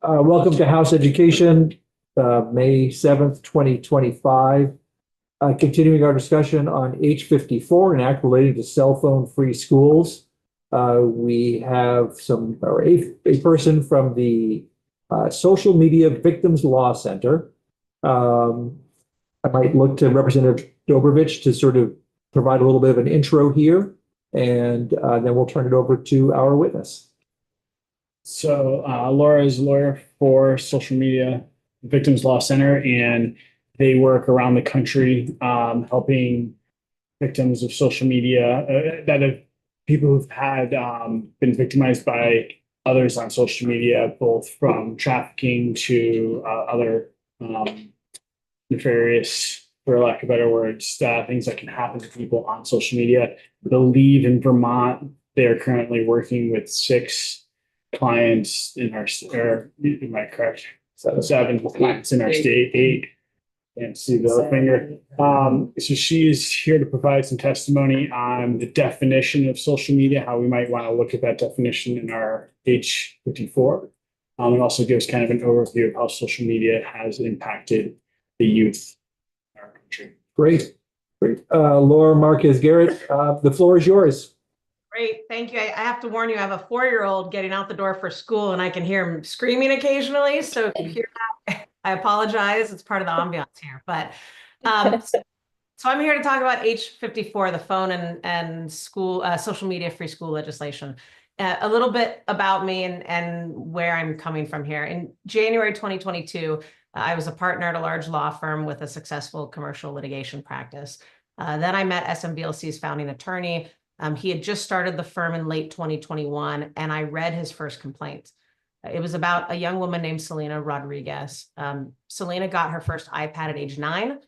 Welcome to House Education, May 7th, 2025. Continuing our discussion on H54, an act relating to cell phone free schools. We have a person from the Social Media Victims Law Center. I might look to Representative Dobrovich to sort of provide a little bit of an intro here, and then we'll turn it over to our witness. So Laura is a lawyer for Social Media Victims Law Center, and they work around the country helping victims of social media that have people who've had been victimized by others on social media, both from trafficking to other nefarious, for lack of better words, things that can happen to people on social media. I believe in Vermont, they are currently working with 6 clients in our, or am I correct? 7 clients in our state, 8. Can't see the other finger. So she is here to provide some testimony on the definition of social media, how we might want to look at that definition in our H54. And also gives kind of an overview of how social media has impacted the youth in our country. Great. Laura Marquez Garrett, the floor is yours. Great, thank you. I have to warn you, I have a 4-year-old getting out the door for school and I can hear him screaming occasionally. So if you hear that, I apologize. It's part of the ambiance here. But so I'm here to talk about H54, the phone and school social media free school legislation. A little bit about me and where I'm coming from here. In January 2022, I was a partner at a large law firm with a successful commercial litigation practice. Then I met SMBLC's founding attorney. He had just started the firm in late 2021, and I read his first complaint. It was about a young woman named Selena Rodriguez. Selena got her first iPad at age 9,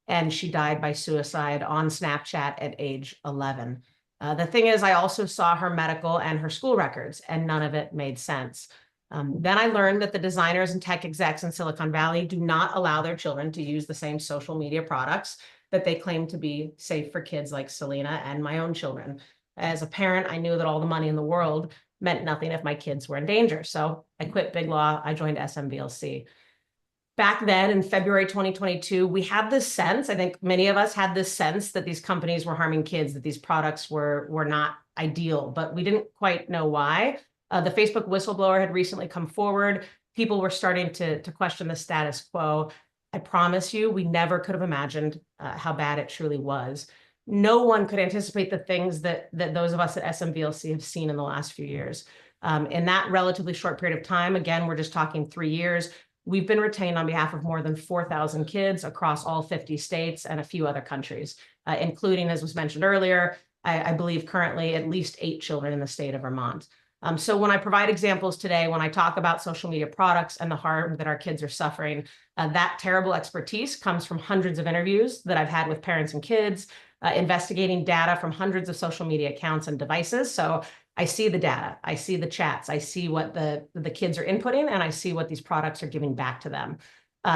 and she died by suicide on Snapchat at age 11. The thing is, I also saw her medical and her school records, and none of it made sense. Then I learned that the designers and tech execs in Silicon Valley do not allow their children to use the same social media products that they claim to be safe for kids like Selena and my own children. As a parent, I knew that all the money in the world meant nothing if my kids were in danger. So I quit Big Law, I joined SMBLC. Back then in February 2022, we had this sense, I think many of us had this sense that these companies were harming kids, that these products were not ideal, but we didn't quite know why. The Facebook whistleblower had recently come forward. People were starting to question the status quo. I promise you, we never could have imagined how bad it truly was. No one could anticipate the things that those of us at SMBLC have seen in the last few years. In that relatively short period of time, again, we're just talking 3 years, we've been retained on behalf of more than 4,000 kids across all 50 states and a few other countries, including, as was mentioned earlier, I believe currently at least 8 children in the state of Vermont. So when I provide examples today, when I talk about social media products and the harm that our kids are suffering, that terrible expertise comes from hundreds of interviews that I've had with parents and kids, investigating data from hundreds of social media accounts and devices. So I see the data, I see the chats, I see what the kids are inputting, and I see what these products are giving back to them.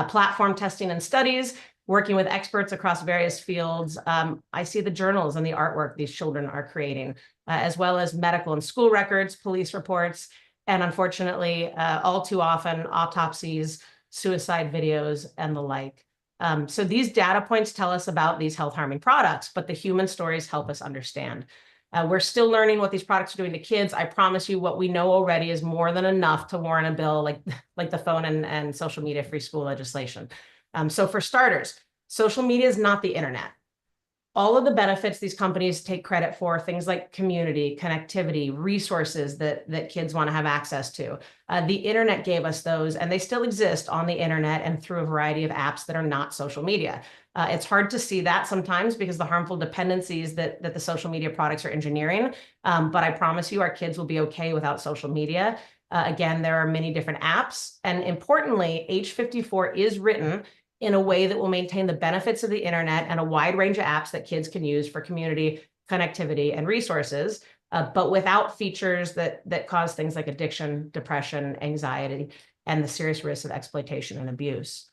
Platform testing and studies, working with experts across various fields. I see the journals and the artwork these children are creating, as well as medical and school records, police reports, and unfortunately, all too often, autopsies, suicide videos, and the like. So these data points tell us about these health-harming products, but the human stories help us understand. We're still learning what these products are doing to kids. I promise you what we know already is more than enough to warrant a bill like the phone and social media free school legislation. So for starters, social media is not the internet. All of the benefits these companies take credit for, things like community, connectivity, resources that kids want to have access to. The internet gave us those, and they still exist on the internet and through a variety of apps that are not social media. It's hard to see that sometimes because the harmful dependencies that the social media products are engineering, but I promise you our kids will be okay without social media. Again, there are many different apps, and importantly, H54 is written in a way that will maintain the benefits of the internet and a wide range of apps that kids can use for community, connectivity, and resources, but without features that cause things like addiction, depression, anxiety, and the serious risks of exploitation and abuse.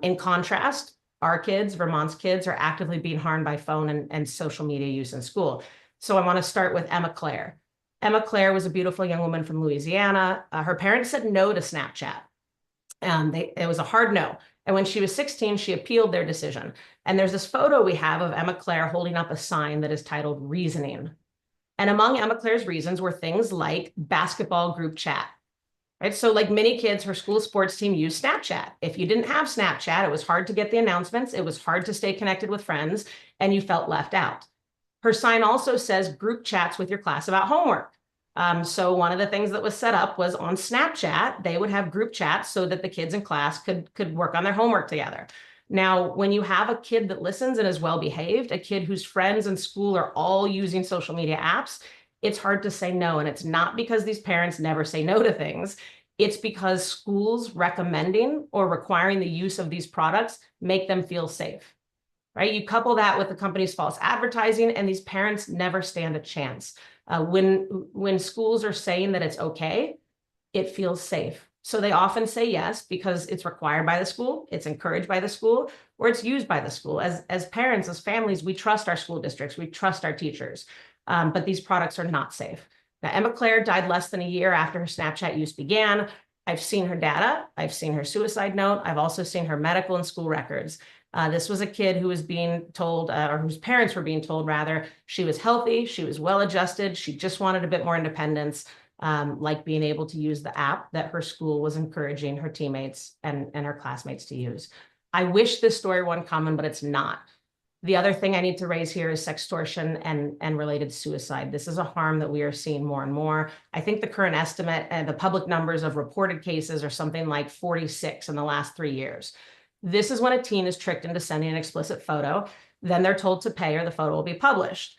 In contrast, our kids, Vermont's kids, are actively being harmed by phone and social media use in school. So I want to start with Emma Claire. Emma Claire was a beautiful young woman from Louisiana. Her parents said no to Snapchat. It was a hard no. And when she was 16, she appealed their decision. And there's this photo we have of Emma Claire holding up a sign that is titled Reasoning. And among Emma Claire's reasons were things like basketball group chat. Right? So like many kids, her school sports team used Snapchat. If you didn't have Snapchat, it was hard to get the announcements. It was hard to stay connected with friends, and you felt left out. Her sign also says group chats with your class about homework. So one of the things that was set up was on Snapchat, they would have group chats so that the kids in class could work on their homework together. Now, when you have a kid that listens and is well-behaved, a kid whose friends and school are all using social media apps, it's hard to say no. And it's not because these parents never say no to things. It's because schools recommending or requiring the use of these products make them feel safe, right? You couple that with the company's false advertising, and these parents never stand a chance. When schools are saying that it's okay, it feels safe. So they often say yes because it's required by the school, it's encouraged by the school, or it's used by the school. As parents, as families, we trust our school districts, we trust our teachers, but these products are not safe. Now, Emma Claire died less than a year after her Snapchat use began. I've seen her data, I've seen her suicide note, I've also seen her medical and school records. This was a kid who was being told, or whose parents were being told rather, she was healthy, she was well-adjusted, she just wanted a bit more independence, like being able to use the app that her school was encouraging her teammates and her classmates to use. I wish this story were uncommon, but it's not. The other thing I need to raise here is sextortion and related suicide. This is a harm that we are seeing more and more. I think the current estimate and the public numbers of reported cases are something like 46 in the last 3 years. This is when a teen is tricked into sending an explicit photo, then they're told to pay or the photo will be published.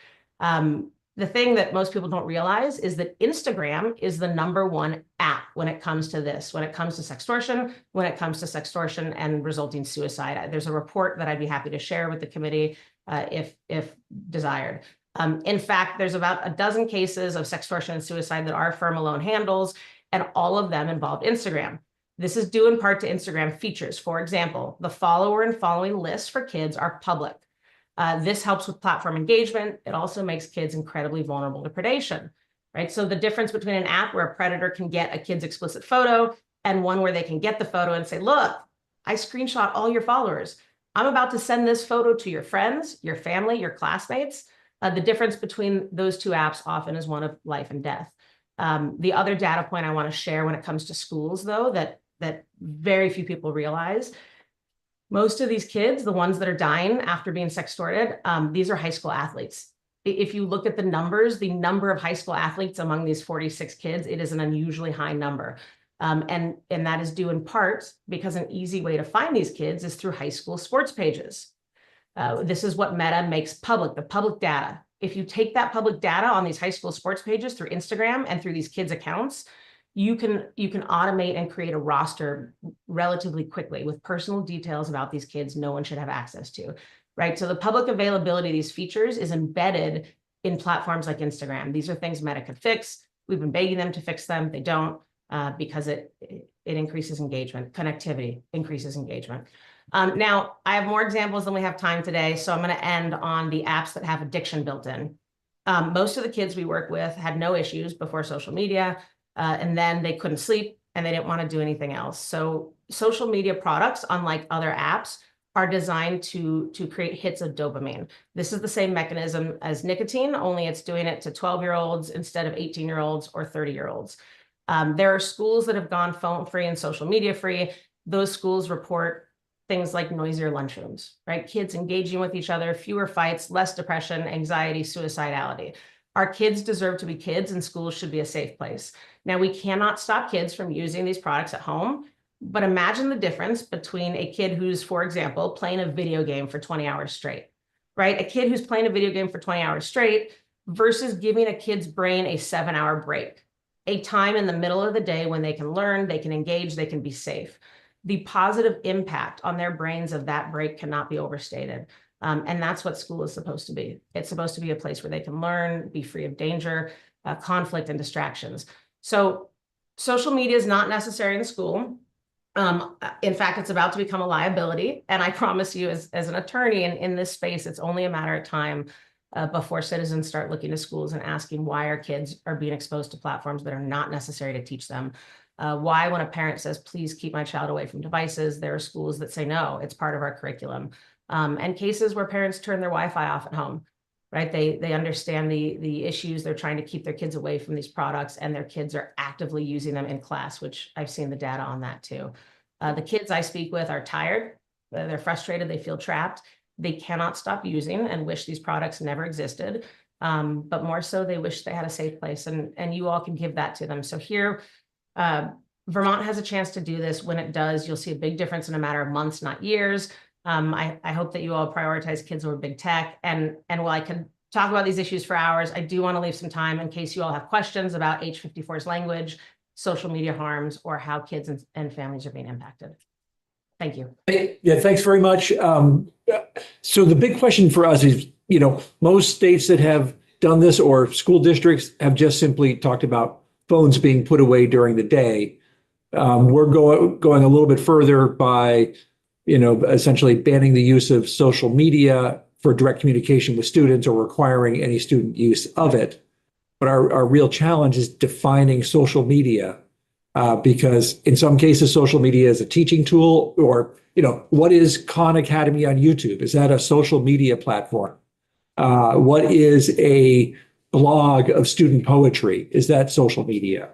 The thing that most people don't realize is that Instagram is the #1 app when it comes to this, when it comes to sextortion, and resulting suicide. There's a report that I'd be happy to share with the committee if desired. In fact, there's about a dozen cases of sextortion and suicide that our firm alone handles, and all of them involved Instagram. This is due in part to Instagram features. For example, the follower and following lists for kids are public. This helps with platform engagement. It also makes kids incredibly vulnerable to predation, right? So the difference between an app where a predator can get a kid's explicit photo and one where they can get the photo and say, look, I screenshot all your followers. I'm about to send this photo to your friends, your family, your classmates. The difference between those two apps often is one of life and death. The other data point I want to share when it comes to schools, though, that very few people realize, most of these kids, the ones that are dying after being sextorted, these are high school athletes. If you look at the numbers, the number of high school athletes among these 46 kids, it is an unusually high number. And that is due in part because an easy way to find these kids is through high school sports pages. This is what Meta makes public, the public data. If you take that public data on these high school sports pages through Instagram and through these kids' accounts, you can automate and create a roster relatively quickly with personal details about these kids no one should have access to, right? So the public availability of these features is embedded in platforms like Instagram. These are things Meta could fix. We've been begging them to fix them. They don't because it increases engagement. Connectivity increases engagement. Now, I have more examples than we have time today, so I'm going to end on the apps that have addiction built in. Most of the kids we work with had no issues before social media. And then they couldn't sleep and they didn't want to do anything else. So social media products, unlike other apps, are designed to create hits of dopamine. This is the same mechanism as nicotine, only it's doing it to 12-year-olds instead of 18-year-olds or 30-year-olds. There are schools that have gone phone-free and social media-free. Those schools report things like noisier lunchrooms, right? Kids engaging with each other, fewer fights, less depression, anxiety, suicidality. Our kids deserve to be kids, and schools should be a safe place. Now, we cannot stop kids from using these products at home, but imagine the difference between a kid who's, for example, playing a video game for 20 hours straight, right? A kid who's playing a video game for 20 hours straight versus giving a kid's brain a 7-hour break, a time in the middle of the day when they can learn, they can engage, they can be safe. The positive impact on their brains of that break cannot be overstated. And that's what school is supposed to be. It's supposed to be a place where they can learn, be free of danger, conflict, and distractions. So social media is not necessary in school. In fact, it's about to become a liability. And I promise you, as an attorney in this space, it's only a matter of time before citizens start looking to schools and asking why our kids are being exposed to platforms that are not necessary to teach them. Why, when a parent says, please keep my child away from devices, there are schools that say, no, it's part of our curriculum. And cases where parents turn their Wi-Fi off at home, right? They understand the issues. They're trying to keep their kids away from these products, and their kids are actively using them in class, which I've seen the data on that too. The kids I speak with are tired. They're frustrated. They feel trapped. They cannot stop using and wish these products never existed. But more so, they wish they had a safe place, and you all can give that to them. So here, Vermont has a chance to do this. When it does, you'll see a big difference in a matter of months, not years. I hope that you all prioritize kids over big tech. And while I can talk about these issues for hours, I do want to leave some time in case you all have questions about H54's language, social media harms, or how kids and families are being impacted. Thank you. Yeah, thanks very much. So the big question for us is, most states that have done this or school districts have just simply talked about phones being put away during the day. We're going a little bit further by, essentially banning the use of social media for direct communication with students or requiring any student use of it. But our real challenge is defining social media, because in some cases, social media is a teaching tool, or, what is Khan Academy on YouTube? Is that a social media platform? What is a blog of student poetry? Is that social media?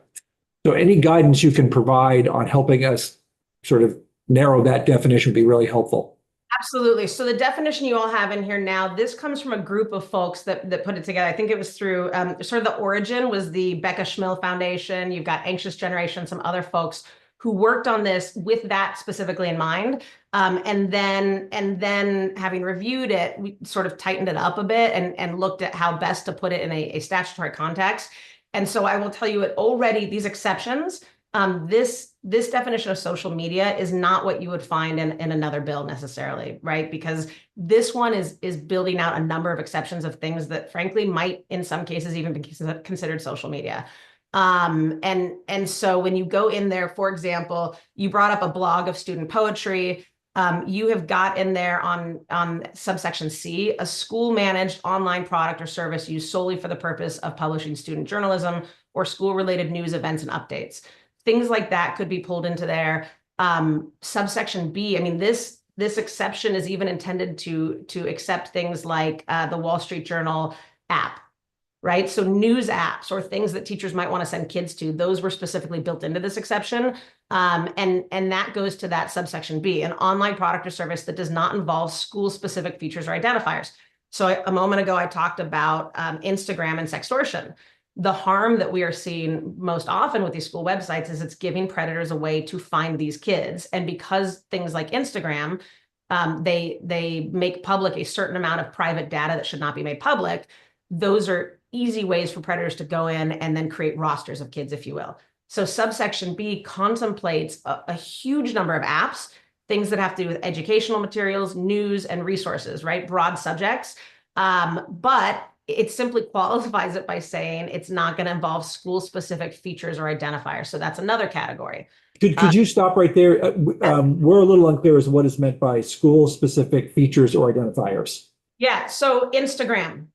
So any guidance you can provide on helping us sort of narrow that definition would be really helpful. Absolutely. So the definition you all have in here now, this comes from a group of folks that put it together. I think it was through sort of the origin was the Becca Schmill Foundation. You've got Anxious Generation, some other folks who worked on this with that specifically in mind. And then having reviewed it, we sort of tightened it up a bit and looked at how best to put it in a statutory context. And so I will tell you it already, these exceptions, this definition of social media is not what you would find in another bill necessarily, right? Because this one is building out a number of exceptions of things that frankly might in some cases even be considered social media. And so when you go in there, for example, you brought up a blog of student poetry. You have got in there on subsection C, a school managed online product or service used solely for the purpose of publishing student journalism or school related news, events, and updates. Things like that could be pulled into there. Subsection B, I mean, this exception is even intended to accept things like the Wall Street Journal app, right? So news apps or things that teachers might want to send kids to, those were specifically built into this exception. And that goes to that subsection B, an online product or service that does not involve school-specific features or identifiers. So a moment ago, I talked about Instagram and sextortion. The harm that we are seeing most often with these school websites is it's giving predators a way to find these kids. And because things like Instagram, they make public a certain amount of private data that should not be made public, those are easy ways for predators to go in and then create rosters of kids, if you will. So subsection B contemplates a huge number of apps, things that have to do with educational materials, news, and resources, right? Broad subjects. But it simply qualifies it by saying it's not going to involve school-specific features or identifiers. So that's another category. Could you stop right there? We're a little unclear as to what is meant by school-specific features or identifiers. Yeah, so an Instagram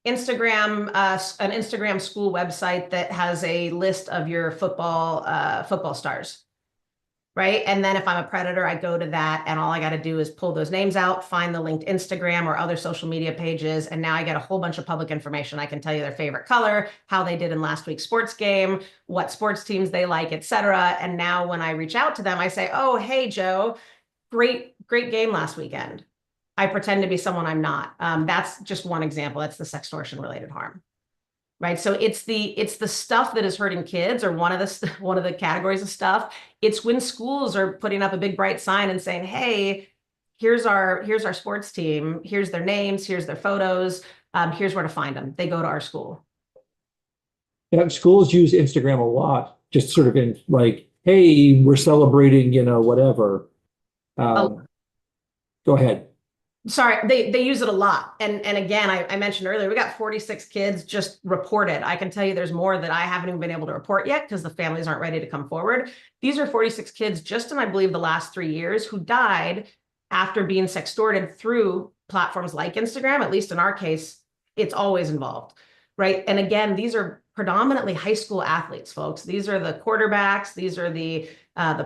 school website that has a list of your football stars, right? And then if I'm a predator, I go to that and all I got to do is pull those names out, find the linked Instagram or other social media pages. And now I get a whole bunch of public information. I can tell you their favorite color, how they did in last week's sports game, what sports teams they like, et cetera. And now when I reach out to them, I say, oh, hey, Joe, great game last weekend. I pretend to be someone I'm not. That's just one example. That's the sextortion related harm, right? So it's the stuff that is hurting kids, or one of the categories of stuff. It's when schools are putting up a big bright sign and saying, hey, here's our sports team. Here's their names. Here's their photos. Here's where to find them. They go to our school. Yeah, schools use Instagram a lot, just sort of in like, hey, we're celebrating, whatever. Go ahead. Sorry, they use it a lot. And again, I mentioned earlier, we got 46 kids just reported. I can tell you there's more that I haven't even been able to report yet because the families aren't ready to come forward. These are 46 kids just in, I believe, the last 3 years who died after being sextorted through platforms like Instagram, at least in our case, it's always involved, right? And again, these are predominantly high school athletes, folks. These are the quarterbacks, these are the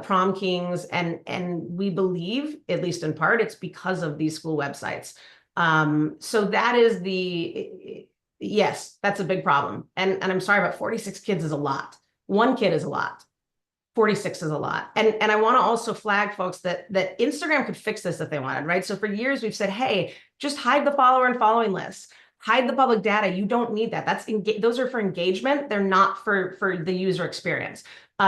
prom kings, and we believe, at least in part, it's because of these school websites. So that is yes, that's a big problem. And I'm sorry, but 46 kids is a lot. One kid is a lot. 46 is a lot. And I want to also flag folks that Instagram could fix this if they wanted, right? So for years we've said, hey, just hide the follower and following lists. Hide the public data. You don't need that. Those are for engagement. They're not for the user experience.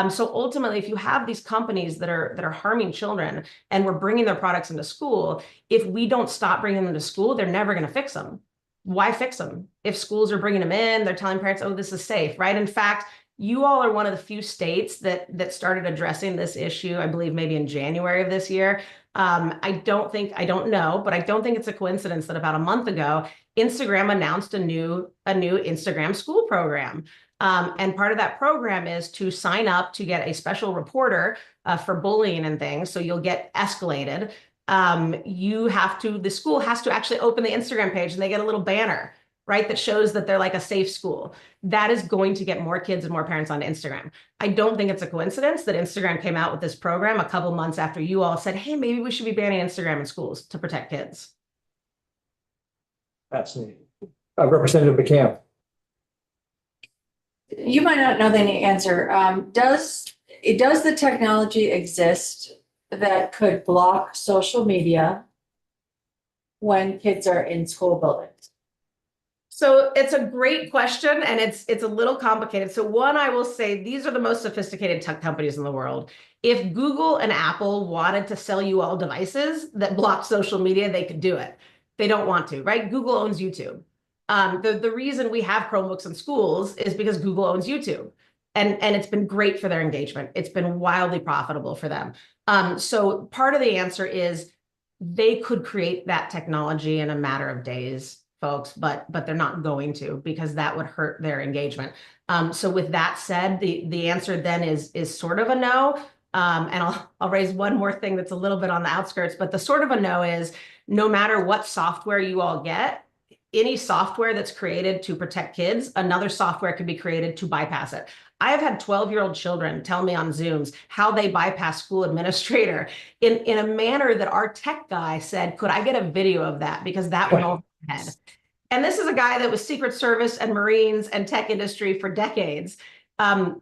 So ultimately, if you have these companies that are harming children and we're bringing their products into school, if we don't stop bringing them to school, they're never going to fix them. Why fix them? If schools are bringing them in, they're telling parents, oh, this is safe, right? In fact, you all are one of the few states that started addressing this issue, I believe maybe in January of this year. I don't know, but I don't think it's a coincidence that about a month ago, Instagram announced a new Instagram school program. And part of that program is to sign up to get a special reporter for bullying and things. So you'll get escalated. The school has to actually open the Instagram page and they get a little banner, right, that shows that they're like a safe school. That is going to get more kids and more parents onto Instagram. I don't think it's a coincidence that Instagram came out with this program a couple months after you all said, hey, maybe we should be banning Instagram in schools to protect kids. Fascinating. Representative McCann. You might not know the answer. Does the technology exist that could block social media when kids are in school buildings? So it's a great question, and it's a little complicated. So one, I will say these are the most sophisticated tech companies in the world. If Google and Apple wanted to sell you all devices that block social media, they could do it. They don't want to, right? Google owns YouTube. The reason we have Chromebooks in schools is because Google owns YouTube. And it's been great for their engagement. It's been wildly profitable for them. So part of the answer is they could create that technology in a matter of days, folks, but they're not going to, because that would hurt their engagement. So with that said, the answer then is sort of a no. And I'll raise one more thing that's a little bit on the outskirts, but the sort of a no is no matter what software you all get, any software that's created to protect kids, another software could be created to bypass it. I have had 12-year-old children tell me on Zooms how they bypass school administrator in a manner that our tech guy said, could I get a video of that? Because that went over my head. And this is a guy that was Secret Service and Marines and tech industry for decades.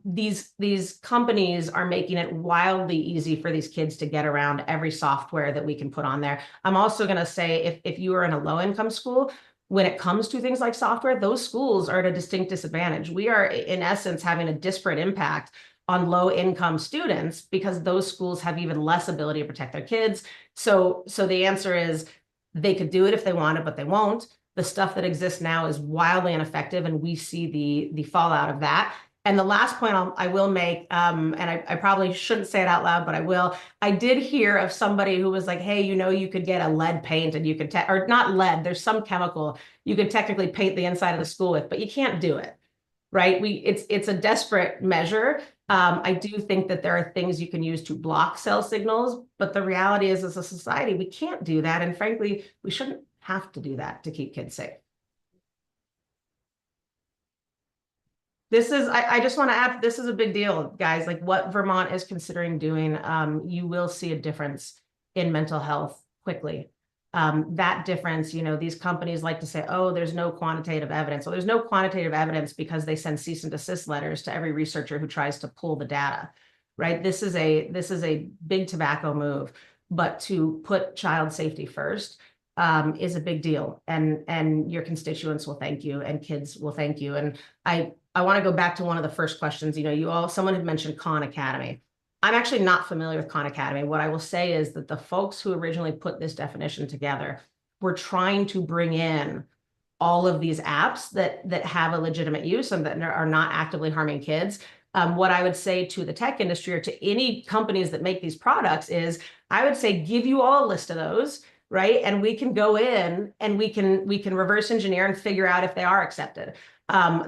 These companies are making it wildly easy for these kids to get around every software that we can put on there. I'm also going to say if you are in a low-income school, when it comes to things like software, those schools are at a distinct disadvantage. We are, in essence, having a disparate impact on low-income students because those schools have even less ability to protect their kids. So the answer is they could do it if they wanted, but they won't. The stuff that exists now is wildly ineffective, and we see the fallout of that. And the last point I will make, and I probably shouldn't say it out loud, but I will. I did hear of somebody who was like, hey, you could get a lead paint and you could, or not lead, there's some chemical you could technically paint the inside of the school with, but you can't do it, right? It's a desperate measure. I do think that there are things you can use to block cell signals, but the reality is, as a society, we can't do that. And frankly, we shouldn't have to do that to keep kids safe. I just want to add, this is a big deal, guys. Like what Vermont is considering doing, you will see a difference in mental health quickly. That difference, these companies like to say, oh, there's no quantitative evidence. Well, there's no quantitative evidence because they send cease and desist letters to every researcher who tries to pull the data, right? This is a big tobacco move, but to put child safety first is a big deal, and your constituents will thank you, and kids will thank you. And I want to go back to one of the first questions. Someone had mentioned Khan Academy. I'm actually not familiar with Khan Academy. What I will say is that the folks who originally put this definition together were trying to bring in all of these apps that have a legitimate use and that are not actively harming kids. What I would say to the tech industry or to any companies that make these products is, I would say, give you all a list of those, right? And we can go in and we can reverse engineer and figure out if they are accepted.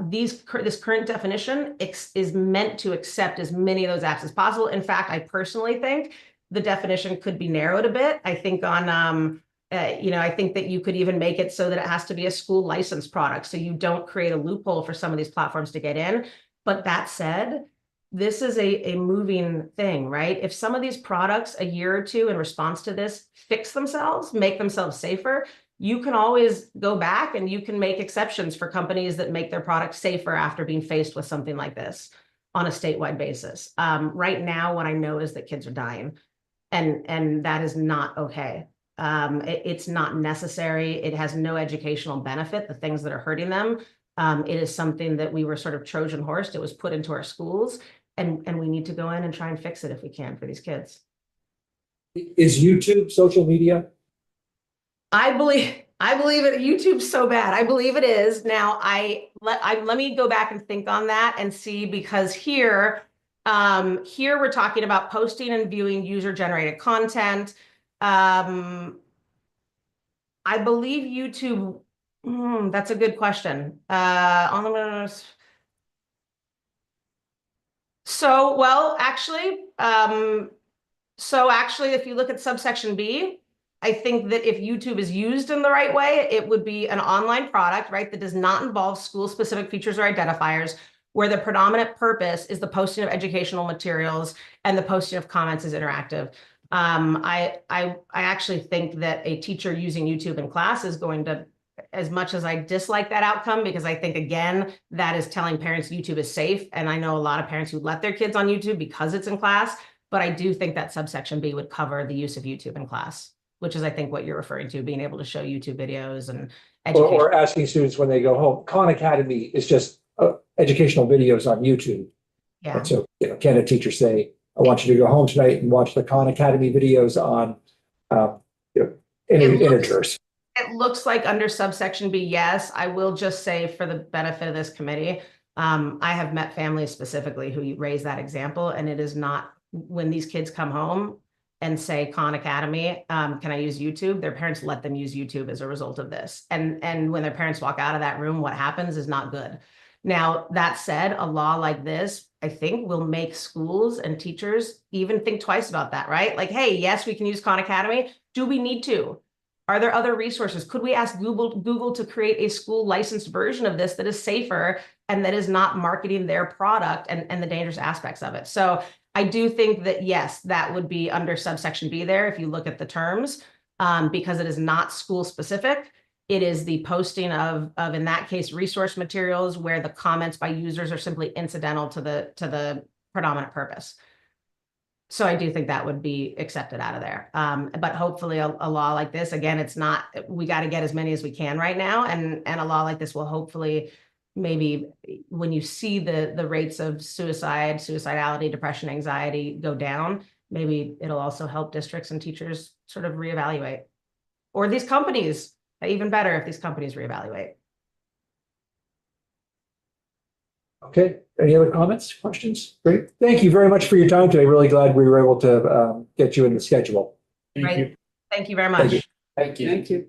This current definition is meant to accept as many of those apps as possible. In fact, I personally think the definition could be narrowed a bit. I think on I think that you could even make it so that it has to be a school licensed product, so you don't create a loophole for some of these platforms to get in. But that said, this is a moving thing, right? If some of these products a year or two in response to this fix themselves, make themselves safer, you can always go back and you can make exceptions for companies that make their products safer after being faced with something like this on a statewide basis. Right now, what I know is that kids are dying, and that is not okay. It's not necessary. It has no educational benefit, the things that are hurting them. It is something that we were sort of Trojan horsed. It was put into our schools, and we need to go in and try and fix it if we can for these kids. Is YouTube social media? I believe it. YouTube's so bad. I believe it is. Now let me go back and think on that and see, because here we're talking about posting and viewing user-generated content. I believe YouTube. That's a good question. Actually, if you look at subsection B, I think that if YouTube is used in the right way, it would be an online product, right, that does not involve school-specific features or identifiers, where the predominant purpose is the posting of educational materials and the posting of comments is interactive. I actually think that a teacher using YouTube in class is going to, as much as I dislike that outcome, because I think, again, that is telling parents YouTube is safe. And I know a lot of parents who let their kids on YouTube because it's in class, but I do think that subsection B would cover the use of YouTube in class, which is, I think, what you're referring to, being able to show YouTube videos and education. Or asking students when they go home. Khan Academy is just educational videos on YouTube. Yeah. And so, can a teacher say, I want you to go home tonight and watch the Khan Academy videos on integers? It looks like under subsection B, yes. I will just say, for the benefit of this committee, I have met families specifically who raise that example, and it is not, when these kids come home and say Khan Academy, can I use YouTube? Their parents let them use YouTube as a result of this. And when their parents walk out of that room, what happens is not good. Now, that said, a law like this, I think, will make schools and teachers even think twice about that, right? Like, hey, yes, we can use Khan Academy. Do we need to? Are there other resources? Could we ask Google to create a school licensed version of this that is safer and that is not marketing their product and the dangerous aspects of it? So I do think that, yes, that would be under subsection B there if you look at the terms, because it is not school specific. It is the posting of, in that case, resource materials where the comments by users are simply incidental to the predominant purpose. So I do think that would be accepted out of there. But hopefully a law like this, again, it's not, we got to get as many as we can right now. And a law like this will hopefully, maybe when you see the rates of suicide, suicidality, depression, anxiety go down, maybe it'll also help districts and teachers sort of reevaluate. Or these companies, even better if these companies reevaluate. Okay, any other comments, questions? Great. Thank you very much for your time today. Really glad we were able to get you in the schedule. Thank you. Thank you very much. Thank you. Thank you.